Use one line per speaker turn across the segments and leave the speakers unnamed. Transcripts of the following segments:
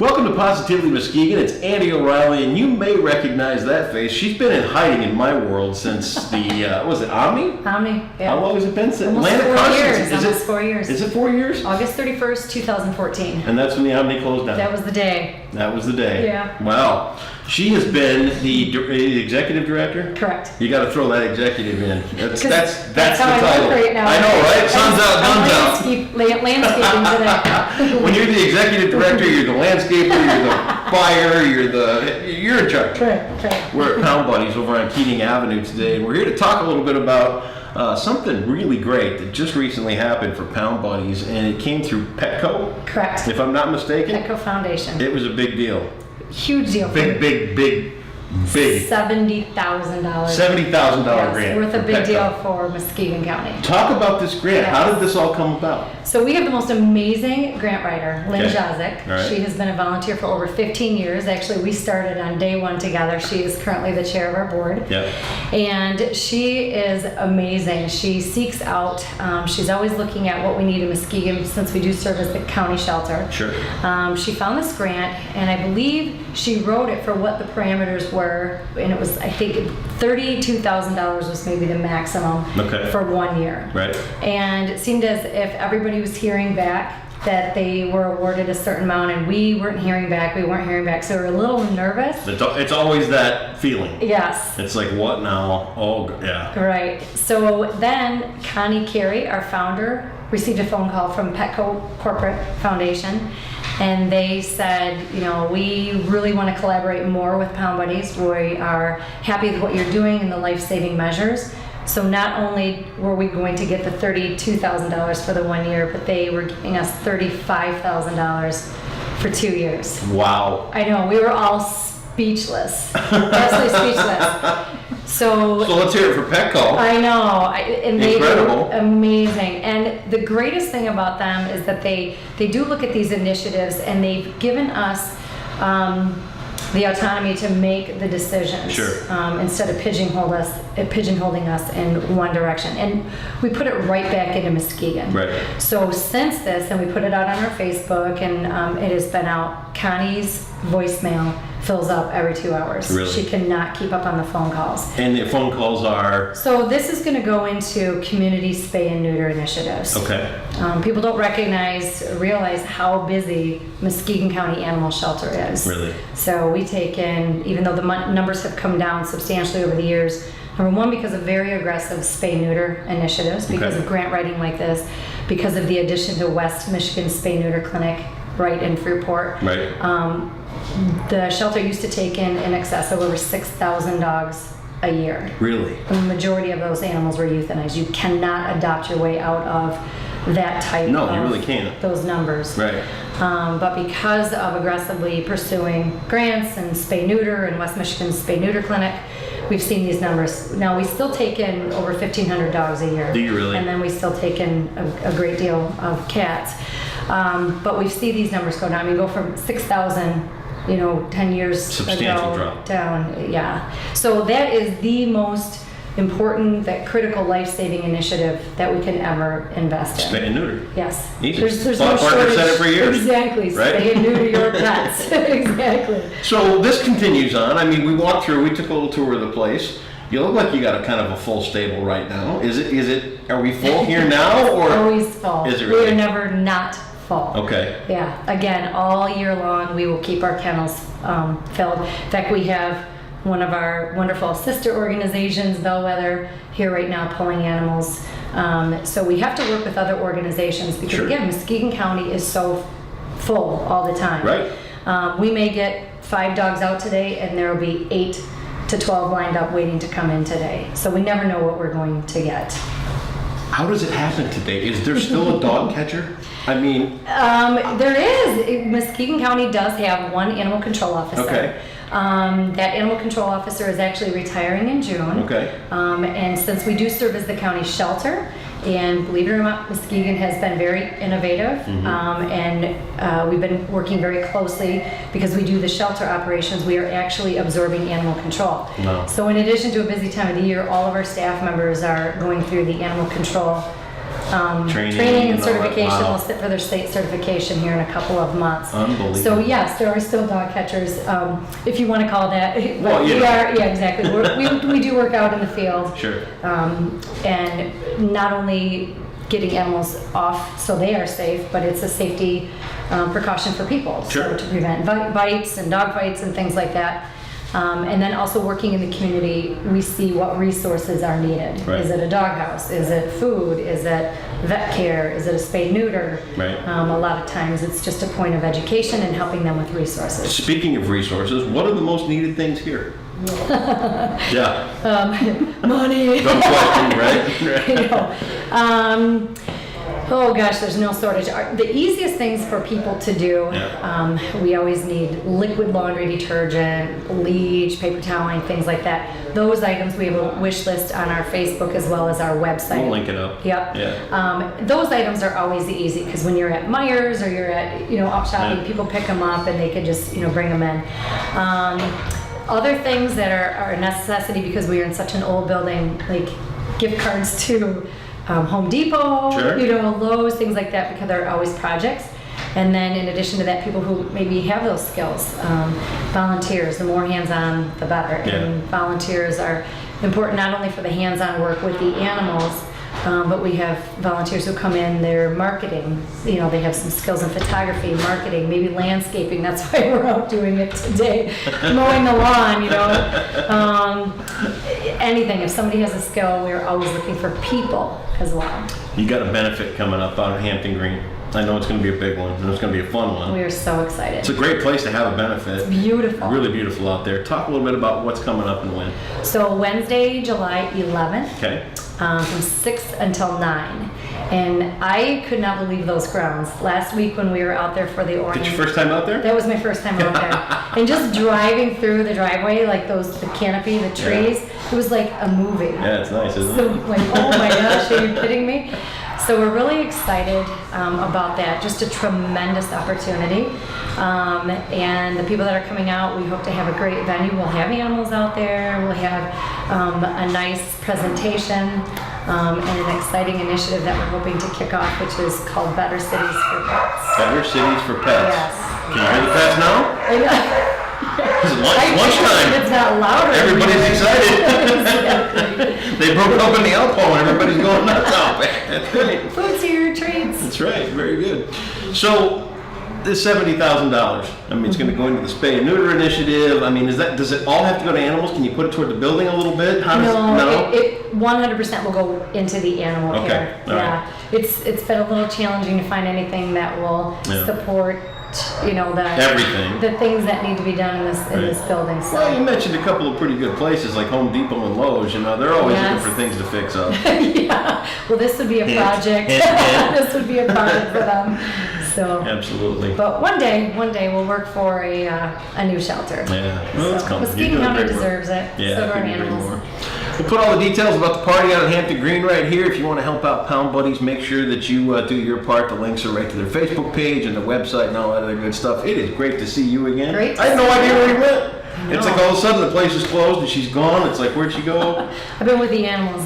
Welcome to Positively Muskegon. It's Andy O'Reilly, and you may recognize that face. She's been in hiding in my world since the, was it Omni?
Omni, yeah.
How long has it been since?
Almost
Lana
4
Carson.
years. Almost 4 years.
Is it 4 years?
August 31st, 2014.
And that's when the Omni closed down.
That was the day.
That was the day.
Yeah.
Wow. She has been the executive director?
Correct.
You got to throw that executive in. That's
how
the
I
title.
work right now.
I know, right? Sun's out, guns out.
Landscaping today.
When you're the executive director, you're the landscaper, you're the buyer, you're in charge.
Right.
We're at Pound Buddies over on Keating Avenue today, and we're here to talk a little bit about something really great that just recently happened for Pound Buddies, and it came through Petco.
Correct.
If I'm not mistaken.
Petco Foundation.
It was a big deal.
Huge deal.
Big.
$70,000.
$70,000 grant.
Worth a
for
big
Petco.
deal for Muskegon County.
Talk about this grant.
Yes.
How did this all come about?
So we have the most amazing grant writer, Lynn
Okay.
Jazik.
All right.
She has been a volunteer for over 15 years. Actually, we started on day one together. She is currently the chair of our board.
Yep.
And she is amazing. She seeks out, she's always looking at what we need in Muskegon since we do serve as the county shelter.
Sure.
She found this grant, and I believe she wrote it for what the parameters were, and it was, I think, $32,000 was maybe the maximum for 1 year.
Right.
And it seemed as if everybody was hearing back that they were awarded a certain amount, and we weren't hearing back, so we were a little nervous.
It's always that feeling.
Yes.
It's like, what now? Oh, yeah.
Right. So then Connie Carey, our founder, received a phone call from Petco Corporate Foundation, and they said, you know, we really want to collaborate more with Pound Buddies. We are happy with what you're doing and the life-saving measures. So not only were we going to get the $32,000 for the 1 year, but they were giving us $35,000 for 2 years.
Wow.
I know, we were all speechless, absolutely speechless. So
let's hear it for Petco.
I know, and they
Incredible.
were amazing. And the greatest thing about them is that they do look at these initiatives, and they've given us the autonomy to make the decisions.
Sure.
Instead of pigeonholing us in one direction. And we put it right back into Muskegon.
Right.
So since this, and we put it out on our Facebook, and it has been out, Connie's voicemail fills up every 2 hours.
Really?
She cannot keep up on the phone calls.
And the phone calls are?
So this is going to go into community spay and neuter initiatives.
Okay.
People don't realize how busy Muskegon County Animal Shelter is.
Really?
So we take in, even though the numbers have come down substantially over the years, number one, because of very aggressive spay-neuter initiatives, because of grant writing like this, because of the addition to West Michigan Spay-Neuter Clinic right in Freeport.
Right.
The shelter used to take in excess of over 6,000 dogs a year.
Really?
The majority of those animals were euthanized. You cannot adopt your way out of that type of...
No, you really can't.
Those numbers.
Right.
But because of aggressively pursuing grants and spay-neuter and West Michigan Spay-Neuter Clinic, we've seen these numbers. Now, we still take in over 1,500 dogs a year.
Do you really?
And then we still take in a great deal of cats. But we see these numbers go down. I mean, go from 6,000, 10 years
Substantial
ago
drop.
down. Yeah. So that is the most important, that critical life-saving initiative that we can ever invest in.
Spay and neuter.
Yes.
Easy.
There's
Bob
no
Barker
shortage.
said it for years.
Exactly.
Right?
Spay and neuter your pets. Exactly.
So this continues on. I mean, we walked through, we took a little tour of the place. You look like you got a kind of a full stable right now. Are we full here now? Or
always full.
Is it really?
We are never not full.
Okay.
Yeah. Again, all year long, we will keep our kennels filled. In fact, we have one of our wonderful sister organizations, Bellwether, here right now pulling animals. So we have to work with other organizations because,
Sure.
again, Muskegon County is so full all the time.
Right.
We may get 5 dogs out today, and there will be 8 to 12 lined up waiting to come in today. So we never know what we're going to get.
How does it happen today? Is there still a dog catcher? I mean...
There is. Muskegon County does have one animal control officer.
Okay.
That animal control officer is actually retiring in June.
Okay.
And since we do serve as the county shelter, and believe it or not, Muskegon has been very innovative, and we've been working very closely because we do the shelter operations. We are actually absorbing animal control.
Wow.
So in addition to a busy time of the year, all of our staff members are going through the animal control
Training
and
and all that.
certification.
Wow.
They'll sit for their state certification here in a couple of months.
Unbelievable.
So yes, there are still dog catchers, if you want to call that. But
Well, you
we
know.
are, yeah, exactly. We do work out in the field.
Sure.
And not only getting animals off so they are safe, but it's a safety precaution for people.
Sure.
So to prevent bites and dog fights and things like that. And then also working in the community, we see what resources are needed.
Right.
Is it a doghouse? Is it food? Is it vet care? Is it a spay neuter?
Right.
A lot of times it's just a point of education and helping them with resources.
Speaking of resources, what are the most needed things here? Yeah.
Money.
Dumb question, right?
You know, oh gosh, there's no shortage. The easiest things for people to do, we always need liquid laundry detergent, bleach, paper toweling, things like that. Those items we have a wish list on our Facebook as well as our website.
We'll link it up.
Yep.
Yeah.
Those items are always the easy because when you're at Myers or you're at out shopping,
Yeah.
people pick them up and they could just bring them in. Other things that are a necessity because we are in such an old building, like gift cards to Home Depot,
Sure.
Lowe's, things like that, because there are always projects. And then in addition to that, people who maybe have those skills, volunteers, the more hands-on, the better.
Yeah.
And volunteers are important not only for the hands-on work with the animals, but we have volunteers who come in, they're marketing, they have some skills in photography, marketing, maybe landscaping, that's why we're out doing it today, mowing the lawn, anything. If somebody has a skill, we're always looking for people as well.
You got a benefit coming up out of Hampton Green. I know it's going to be a big one, and it's going to be a fun one.
We are so excited.
It's a great place to have a benefit.
It's beautiful.
Really beautiful out there. Talk a little bit about what's coming up and when.
So Wednesday, July 11th,
Okay.
from 6 until 9. And I could not believe those grounds. Last week when we were out there for the
Is
Orient.
it your first time out there?
That was my first time out there. And just driving through the driveway, like the canopy, the trees, it was like a movie.
Yeah, it's nice, isn't
So
it?
like, oh my gosh, are you kidding me? So we're really excited about that. Just a tremendous opportunity. And the people that are coming out, we hope to have a great venue. We'll have animals out there. We'll have a nice presentation and an exciting initiative that we're hoping to kick off, which is called Better Cities for Pets.
Better Cities for Pets.
Yes.
Can you hear the pets now?
I know.
It's
I
lunchtime.
think it's not louder.
Everybody's excited.
Exactly.
They broke open the Alpo and everybody's going nuts out there. That's great.
Food's here, treats.
That's right. Very good. So, this $70,000. I mean, it's going to go into the spay and neuter initiative. I mean, does it all have to go to animals? Can you put it toward the building a little bit? How does
It 100% will go into the animal
Okay,
care.
all
Yeah,
right.
it's been a little challenging to find anything that will
Yeah.
support,
Everything.
the things that need to be done in this building. So.
Well, you mentioned a couple of pretty good places like Home Depot and Lowe's. They're always
Yes.
looking for things to fix up.
Yeah. Well, this would be a
Hint,
project.
hint, hint.
This would be a project for them. So.
Absolutely.
But one day we'll work for a new shelter.
Yeah. Well, it's coming.
Muskegon
You're doing
County
great work.
deserves it.
Yeah,
So do our
couldn't agree
animals.
more. We'll put all the details about the party out at Hampton Green right here. If you want to help out Pound Buddies, make sure that you do your part. The links are right to their Facebook page and the website and all that other good stuff. It is great to see you again.
Great to
I had no
see
idea
you.
where you went.
I
It's
know.
like all of a sudden the place is closed and she's gone. It's like, where'd she go?
I've been with the animals.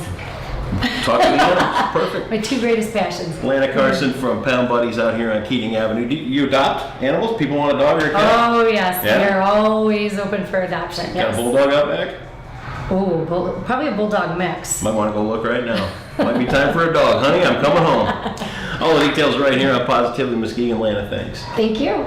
Talk to the animals. Perfect.
My two greatest passions.
Lana Carson from Pound Buddies out here on Keating Avenue. Do you adopt animals? People want a dog or a cat?
Oh yes,
Yeah?
they're always open for adoption.
Got
Yes.
a bulldog out back?
Ooh, probably a bulldog mix.
Might want to go look right now. Might be time for a dog. Honey, I'm coming home. All the details right here on Positively Muskegon. Lana, thanks.
Thank you.